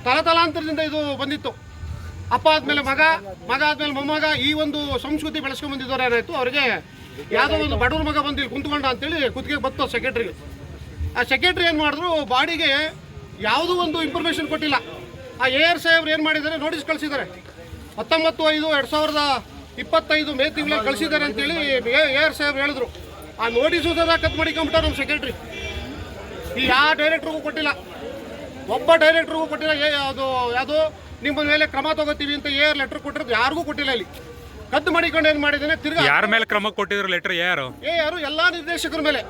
ತಲತಲಾಂತರದಿಂದ ಇದು ಬಂದಿತ್ತು. ಅಪ್ಪ ಆದಮೇಲೆ ಮಗ, ಮಗ ಆದಮೇಲೆ ಮೊಮ್ಮಗ, ಈ ಒಂದು ಸಂಸ್ಕೃತಿ ಬೆಳೆಸ್ಕೊಂಡು ಬಂದಿದ್ದವ್ರು ಏನಾಯಿತು, ಅವರಿಗೆ ಯಾವುದೋ ಒಂದು ಬಡವ್ರ ಮಗ ಬಂದು ಇಲ್ಲಿ ಕುಂತ್ಕೊಂಡ ಅಂತೇಳಿ ಕುತ್ತಿಗೆ ಬತ್ತು ಸೆಕ್ರೆಟ್ರಿಗೆ. ಆ ಸೆಕ್ರೆಟ್ರಿ ಏನು ಮಾಡಿದ್ರು, ಬಾಡಿಗೆ ಯಾವುದೂ ಒಂದು ಇನ್ಫಾರ್ಮೇಷನ್ ಕೊಟ್ಟಿಲ್ಲ. ಆ AR ಸಾಹೇಬ್ರು ಏನು ಮಾಡಿದ್ದಾರೆ, ನೋಟಿಸ್ ಕಳಿಸಿದ್ದಾರೆ. 19/5/2025 ಮೇ ತಿಂಗಳಲ್ಲಿ ಕಳಿಸಿದ್ದಾರೆ ಅಂತೇಳಿ AR ಸಾಹೇಬ್ರು ಹೇಳಿದ್ರು. ಆ ನೋಟಿಸು ಸದಾ ಕತ್ ಮಾಡಿಕೊಂಬಿಟ್ಟ ನಮ್ಮ ಸೆಕ್ರೆಟ್ರಿ. ಈ ಯಾವ ಡೈರೆಕ್ಟ್ರಿಗೂ ಕೊಟ್ಟಿಲ್ಲ, ಒಬ್ಬ ಡೈರೆಕ್ಟ್ರಿಗೂ ಕೊಟ್ಟಿಲ್ಲ. ಯಾವುದೋ ನಿಮ್ಮ ಮೇಲೆ ಕ್ರಮ ತಗೋತೀವಿ ಅಂತ AR ಲೆಟರ್ ಕೊಟ್ಟಿರೋದು ಯಾರಿಗೂ ಕೊಟ್ಟಿಲ್ಲ. ಇಲ್ಲಿ ಕದ್ದು ಮಾಡಿಕೊಂಡು ಏನು ಮಾಡಿದ್ದೇನೆ, ತಿರ್ಗಾ ಯಾರ ಮೇಲೆ ಕ್ರಮ ಕೊಟ್ಟಿದ್ರು ಲೆಟರ್? ಯಾರು ಎಲ್ಲ ನಿರ್ದೇಶಕರ ಮೇಲೆ.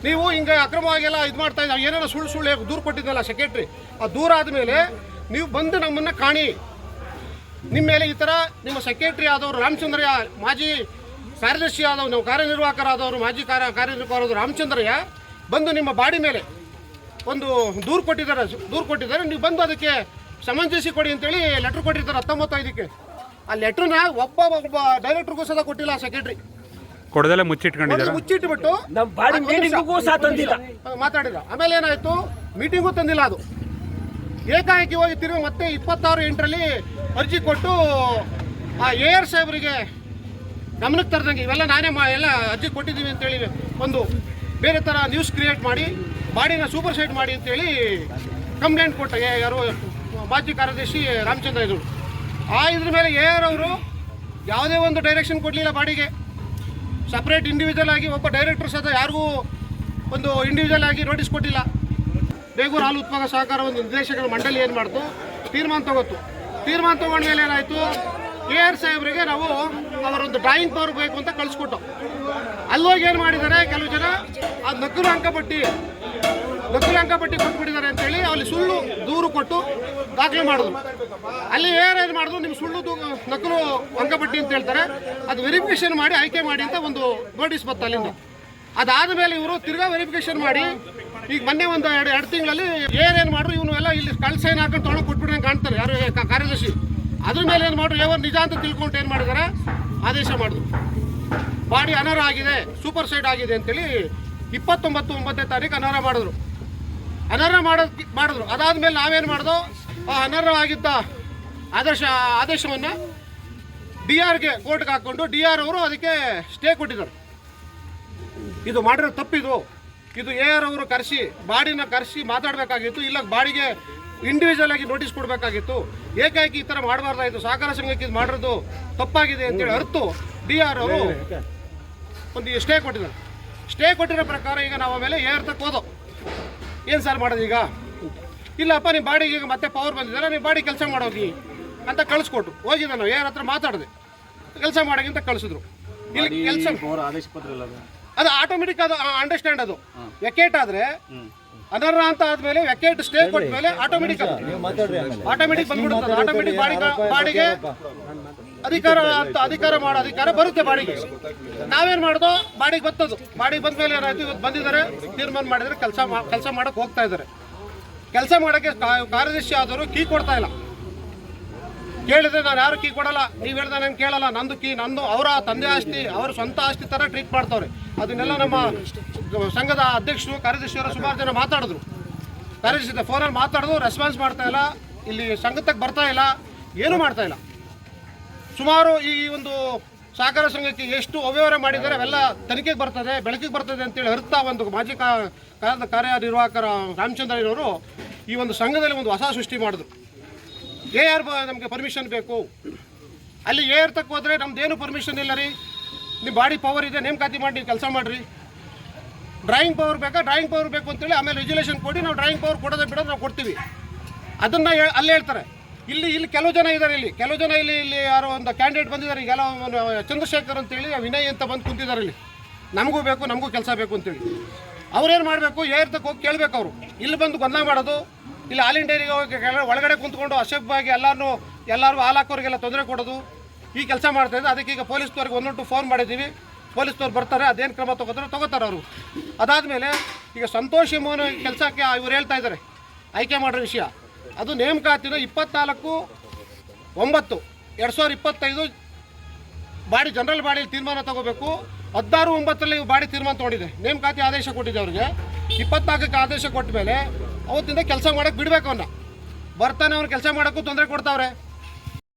ನೀವು ಹಿಂಗೆ ಅಕ್ರಮವಾಗೆಲ್ಲ ಇದು ಮಾಡ್ತಾ ಇದ್ದಾರೆ, ಏನಾರ ಸುಳ್ಳು ದೂರು ಕೊಟ್ಟಿದ್ದಲ್ಲ ಸೆಕ್ರೆಟ್ರಿ. ಆ ದೂರ ಆದಮೇಲೆ ನೀವು ಬಂದು ನಮ್ಮನ್ನು ಕಾಣಿ, ನಿಮ್ಮ ಮೇಲೆ ಈ ಥರ ನಿಮ್ಮ ಸೆಕ್ರೆಟ್ರಿ ಆದವರು ರಾಮಚಂದ್ರಯ್ಯ, ಮಾಜಿ ಕಾರ್ಯದರ್ಶಿ ಆದವರು, ನಾವು ಕಾರ್ಯನಿರ್ವಾಹಕರಾದವರು, ಮಾಜಿ ಕಾರ್ಯನಿರ್ವಾಹಕರಾದವರು ರಾಮಚಂದ್ರಯ್ಯ ಬಂದು ನಿಮ್ಮ ಬಾಡಿ ಮೇಲೆ ಒಂದು ದೂರು ಕೊಟ್ಟಿದ್ದಾರೆ. ನೀವು ಬಂದು ಅದಕ್ಕೆ ಸಮಂಜಸಿ ಕೊಡಿ ಅಂತೇಳಿ ಲೆಟ್ರ್ ಕೊಟ್ಟಿರ್ತಾರೆ 19/5ಕ್ಕೆ. ಆ ಲೆಟ್ರನ್ನ ಒಬ್ಬ ಡೈರೆಕ್ಟ್ರಿಗೂ ಸಹ ಕೊಟ್ಟಿಲ್ಲ ಸೆಕ್ರೆಟ್ರಿ. ಕೊಡದೆಲ್ಲ ಮುಚ್ಚಿಟ್ಬಿಟ್ಟು ಮಾತಾಡಿದ. ಆಮೇಲೆ ಏನಾಯ್ತು, ಮೀಟಿಂಗು ತಂದಿಲ್ಲ. ಅದು ಏಕಾಏಕಿ ಹೋಗಿ ತಿರುಗಿ ಮತ್ತೆ 26/8ರಲ್ಲಿ ಅರ್ಜಿ ಕೊಟ್ಟು ಆ AR ಸಾಹೇಬರಿಗೆ ಗಮನಕ್ಕೆ ತರದಂಗೆ ಇವೆಲ್ಲ ನಾನೇ ಎಲ್ಲ ಅರ್ಜಿ ಕೊಟ್ಟಿದ್ದೀವಿ ಅಂತೇಳಿ ಒಂದು ಬೇರೆ ಥರ ನ್ಯೂಸ್ ಕ್ರಿಯೇಟ್ ಮಾಡಿ ಬಾಡಿನ ಸೂಪರ್ ಸೈಡ್ ಮಾಡಿ ಅಂತೇಳಿ ಕಂಪ್ಲೇಂಟ್ ಕೊಟ್ಟ ಯಾರು ಮಾಜಿ ಕಾರ್ಯದರ್ಶಿ ರಾಮಚಂದ್ರ ಇದ್ರು. ಇದ್ರ ಮೇಲೆ AR ಅವರು ಯಾವುದೇ ಒಂದು ಡೈರೆಕ್ಷನ್ ಕೊಡಲಿಲ್ಲ. ಬಾಡಿಗೆ ಸಪ್ರೇಟ್ ಇಂಡಿವಿಜುವಲ್ ಆಗಿ ಒಬ್ಬ ಡೈರೆಕ್ಟರ್ ಸಹ ಯಾರಿಗೂ ಒಂದು ಇಂಡಿವಿಜುವಲ್ ಆಗಿ ನೋಟಿಸ್ ಕೊಟ್ಟಿಲ್ಲ. ಬೇಗೂರು ಹಾಲು ಉತ್ಪಾದಕ ಸಹಕಾರ ಒಂದು ನಿರ್ದೇಶಕರ ಮಂಡಳಿ ಏನು ಮಾಡ್ತು, ತೀರ್ಮಾನ ತಗೊಂಡ್ಮೇಲೆ ಏನಾಯಿತು, AR ಸಾಹೇಬರಿಗೆ ನಾವು ಅವರೊಂದು ಡ್ರಾಯಿಂಗ್ ಪವರ್ ಬೇಕು ಅಂತ ಕಳಿಸ್ಕೊಟ್ಟು ಅಲ್ಲೋಗಿ ಏನು ಮಾಡಿದ್ದಾರೆ, ಕೆಲವು ಜನ ಆ ನಕಲು ಅಂಕಪಟ್ಟಿ ಕೊಟ್ಬಿಟ್ಟಿದ್ದಾರೆ ಅಂತೇಳಿ ಅಲ್ಲಿ ಸುಳ್ಳು ದೂರು ಕೊಟ್ಟು ದಾಖಲೆ ಮಾಡಿದ್ರು. ಅಲ್ಲಿ AR ಏನು ಮಾಡಿದ್ರು, ನಿಮ್ಮ ಸುಳ್ಳು ನಕಲು ಅಂಕಪಟ್ಟಿ ಅಂತ ಹೇಳ್ತಾರೆ, ಅದು ವೆರಿಫಿಕೇಶನ್ ಮಾಡಿ ಆಯ್ಕೆ ಮಾಡಿ ಅಂತ ಒಂದು ನೋಟಿಸ್ ಬತ್ತು ಅಲ್ಲಿಂದ. ಅದಾದ ಮೇಲೆ ಇವರು ತಿರ್ಗಾ ವೆರಿಫಿಕೇಶನ್ ಮಾಡಿ ಈಗ ಮೊನ್ನೆ ಒಂದು ಎರಡು ತಿಂಗಳಲ್ಲಿ ಏನು ಮಾಡ್ರು, ಇವನು ಎಲ್ಲ ಇಲ್ಲಿ ಸೈನ್ ಹಾಕೊಂಡು ತೊಗೊಂಡು ಕೊಟ್ಬಿಟ್ರೆ ಕಾಣ್ತಾರೆ ಯಾರು ಕಾರ್ಯದರ್ಶಿ. ಅದ್ರ ಮೇಲೆ ಏನು ಮಾಡ್ರು, ಯಾವ ನಿಜ ಅಂತ ತಿಳ್ಕೊಂಡು ಏನು ಮಾಡಿದ್ದಾರೆ, ಆದೇಶ ಮಾಡಿದ್ರು. ಬಾಡಿ ಅನರ್ಹ ಆಗಿದೆ, ಸೂಪರ್ ಸೈಡ್ ಆಗಿದೆ ಅಂತೇಳಿ 29/9ನೇ ತಾರೀಕು ಅನರ್ಹ ಮಾಡಿದ್ರು. ಅದಾದಮೇಲೆ ನಾವೇನು ಮಾಡಿದೋ, ಆ ಅನರ್ಹ ಆಗಿದ್ದ ಆದೇಶವನ್ನು DR ಕೋರ್ಟ್ಗೆ ಹಾಕ್ಕೊಂಡು DR ಅವರು ಅದಕ್ಕೆ ಸ್ಟೇ ಕೊಟ್ಟಿದ್ದಾರೆ. ಇದು ಮಾಡಿರೋ ತಪ್ಪಿದು, ಇದು AR ಅವರು ಬಾಡಿನ ಕರೆಸಿ ಮಾತಾಡಬೇಕಾಗಿತ್ತು, ಇಲ್ಲ ಬಾಡಿಗೆ ಇಂಡಿವಿಜುವಲ್ ಆಗಿ ನೋಟಿಸ್ ಕೊಡಬೇಕಾಗಿತ್ತು. ಏಕಾಏಕಿ ಈ ಥರ ಮಾಡಬಾರ್ದಾಯಿತು, ಸಹಕಾರ ಸಂಘಕ್ಕೆ ಇದು ಮಾಡಿರೋದು ತಪ್ಪಾಗಿದೆ ಅಂತೇಳಿ ಅರ್ತು DR ಅವರು ಒಂದು ಸ್ಟೇ ಕೊಟ್ಟಿದ್ದಾರೆ. ಸ್ಟೇ ಕೊಟ್ಟಿರೋ ಪ್ರಕಾರ ಈಗ ನಾವು ಆಮೇಲೆ AR ತಕ್ಕ ಹೋದೋ, ಏನು ಸರ್ ಮಾಡೋದು ಈಗ, ಇಲ್ಲಪ್ಪ ನಿಮ್ಮ ಬಾಡಿಗೆ ಈಗ ಮತ್ತೆ ಪವರ್ ಬಂದಿದ್ದಾರೆ, ನೀವು ಬಾಡಿ ಕೆಲಸ ಮಾಡೋಗಿ ಅಂತ ಕಳಿಸ್ಕೊಟ್ಟು ಹೋಗಿದ್ದೆ. ನಾವು AR ಹತ್ರ ಮಾತಾಡಿದೆ, ಕೆಲಸ ಮಾಡೋಗಿಂತ ಕಳಿಸಿದ್ರು. ಇಲ್ಲಿ ಕೆಲಸ ಅದು ಆಟೋಮೆಟಿಕ್, ಅದು ಅಂಡರ್ಸ್ಟ್ಯಾಂಡ್. ಅದು ವೆಕೇಟ್ ಆದರೆ ಅನರ್ಹ ಅಂತ ಆದಮೇಲೆ ವೆಕೇಟ್ ಸ್ಟೇ ಕೊಟ್ಟ ಮೇಲೆ ಆಟೋಮೆಟಿಕ್ ಬಂದ್ಬಿಡುತ್ತೆ. ಆಟೋಮೆಟಿಕ್ ಬಾಡಿಗೆ ಅಧಿಕಾರ ಮಾಡೋ ಅಧಿಕಾರ ಬರುತ್ತೆ ಬಾಡಿಗೆ. ನಾವೇನು ಮಾಡೋದು, ಬಾಡಿಗೆ ಬರ್ತದು. ಬಾಡಿಗೆ ಬಂದ ಮೇಲೆ ಏನಾಯ್ತು, ಇವತ್ತು ಬಂದಿದ್ದಾರೆ, ತೀರ್ಮಾನ ಮಾಡಿದರೆ ಕೆಲಸ ಮಾಡೋಕ್ಕೆ ಹೋಗ್ತಾ ಇದ್ದಾರೆ. ಕೆಲಸ ಮಾಡೋಕ್ಕೆ ಕಾರ್ಯದರ್ಶಿ ಆದವರು ಕೀ ಕೊಡ್ತಾ ಇಲ್ಲ. ಕೇಳಿದ್ರೆ ನಾನು ಯಾರು ಕೀ ಕೊಡಲ್ಲ, ನೀವು ಹೇಳ್ದೆ ನಾನು ಕೇಳಲ್ಲ, ನಂದು ಅವರ ತಂದೆ ಆಸ್ತಿ, ಅವರ ಸ್ವಂತ ಆಸ್ತಿ ಥರ ಟ್ರೀಟ್ ಮಾಡ್ತವ್ರೆ. ಅದನ್ನೆಲ್ಲ ನಮ್ಮ ಸಂಘದ ಅಧ್ಯಕ್ಷರು, ಕಾರ್ಯದರ್ಶಿಯವರು ಸುಮಾರು ಜನ ಮಾತಾಡಿದ್ರು. ಕಾರ್ಯದರ್ಶಿ ಫೋನಲ್ಲಿ ಮಾತಾಡಿದ್ರು, ರೆಸ್ಪಾನ್ಸ್ ಮಾಡ್ತಾ ಇಲ್ಲ, ಇಲ್ಲಿ ಸಂಘಕ್ಕೆ ಬರ್ತಾ ಇಲ್ಲ, ಏನೂ ಮಾಡ್ತಾ ಇಲ್ಲ. ಸುಮಾರು ಈ ಒಂದು ಸಹಕಾರ ಸಂಘಕ್ಕೆ ಎಷ್ಟು ಅವ್ಯವಹಾರ ಮಾಡಿದ್ದಾರೆ ಅವೆಲ್ಲ ತನಿಖೆಗೆ ಬರ್ತದೆ, ಬೆಳಕಿಗೆ ಬರ್ತದೆ ಅಂತೇಳಿ ಅರ್ಥ ಒಂದು ಮಾಜಿ ಕಾರ್ಯನಿರ್ವಾಹಕರ ರಾಮಚಂದ್ರಯ್ಯನವರು ಈ ಒಂದು ಸಂಘದಲ್ಲಿ ಒಂದು ಹೊಸ ಸೃಷ್ಟಿ ಮಾಡಿದ್ರು. AR ನಮಗೆ ಪರ್ಮಿಷನ್ ಬೇಕು, ಅಲ್ಲಿ AR ತಕ್ಕ ಹೋದರೆ ನಮ್ದೇನು ಪರ್ಮಿಷನ್ ಇಲ್ಲ ರೀ, ನಿಮ್ಮ ಬಾಡಿ ಪವರ್ ಇದೆ, ನೇಮಕಾತಿ ಮಾಡಿ ನೀವು ಕೆಲಸ ಮಾಡಿರಿ. ಡ್ರಾಯಿಂಗ್ ಪವರ್ ಬೇಕು ಅಂತೇಳಿ ಆಮೇಲೆ ರೆಗ್ಯುಲೇಷನ್ ಕೊಡಿ, ನಾವು ಡ್ರಾಯಿಂಗ್ ಪವರ್ ಕೊಡೋದೇ ಬಿಡೋದು ನಾವು ಕೊಡ್ತೀವಿ. ಅದನ್ನು ಅಲ್ಲೇ ಹೇಳ್ತಾರೆ. ಇಲ್ಲಿ ಕೆಲವು ಜನ ಇದ್ದಾರೆ, ಇಲ್ಲಿ ಯಾರೋ ಒಂದು ಕ್ಯಾಂಡಿಡೇಟ್ ಬಂದಿದ್ದಾರೆ, ಈಗೆಲ್ಲ ಚಂದ್ರಶೇಖರ್ ಅಂತೇಳಿ, ವಿನಯ್ ಅಂತ ಬಂದು ಕುಂತಿದ್ದಾರೆ. ಇಲ್ಲಿ ನಮಗೂ ಬೇಕು, ನಮಗೂ ಕೆಲಸ ಬೇಕು ಅಂತೇಳಿ ಅವ್ರೇನು ಮಾಡಬೇಕು, AR ತಕ್ಕ ಹೋಗಿ ಕೇಳಬೇಕು. ಅವರು ಇಲ್ಲಿ ಬಂದು ಗೊಂದಲ ಮಾಡೋದು, ಇಲ್ಲಿ ಹಾಲಿನ ಡೈರಿಗೆ ಹೋಗಿ ಒಳಗಡೆ ಕುಂತ್ಕೊಂಡು ಅಸಭ್ಯವಾಗಿ ಎಲ್ಲರೂ ಹಾಲು ಹಾಕೋರಿಗೆಲ್ಲ ತೊಂದರೆ ಕೊಡೋದು, ಈ ಕೆಲಸ ಮಾಡ್ತಾಯಿದ್ದು. ಅದಕ್ಕೆ ಈಗ ಪೊಲೀಸ್ನವ್ರಿಗೆ 112 ಫೋನ್ ಮಾಡಿದ್ದೀವಿ, ಪೊಲೀಸ್ನವ್ರು ಬರ್ತಾರೆ, ಅದೇನು ಕ್ರಮ ತಗೋತಾರೆ ಅವರು. ಅದಾದಮೇಲೆ ಈಗ ಸಂತೋಷ್ ಎಂಬುವನ ಕೆಲಸಕ್ಕೆ ಇವ್ರು ಹೇಳ್ತಾ ಇದ್ದಾರೆ ಆಯ್ಕೆ ಮಾಡೋ ವಿಷಯ. ಅದು ನೇಮಕಾತಿನ 24/9/2025 ಬಾಡಿ ಜನರಲ್ ಬಾಡಿಯಲ್ಲಿ ತೀರ್ಮಾನ ತಗೋಬೇಕು. 16/9ರಲ್ಲಿ ಬಾಡಿ ತೀರ್ಮಾನ ತೊಗೊಂಡಿದೆ, ನೇಮಕಾತಿ ಆದೇಶ ಕೊಟ್ಟಿದೆ ಅವ್ರಿಗೆ. 24ಕ್ಕೆ ಆದೇಶ ಕೊಟ್ಟ ಮೇಲೆ ಅವತ್ತಿಂದ ಕೆಲಸ ಮಾಡೋಕ್ಕೆ ಬಿಡಬೇಕು ಅವನ್ನ. ಬರ್ತಾನೆ ಅವ್ರು ಕೆಲಸ ಮಾಡೋಕ್ಕೂ ತೊಂದರೆ ಕೊಡ್ತಾವ್ರೆ.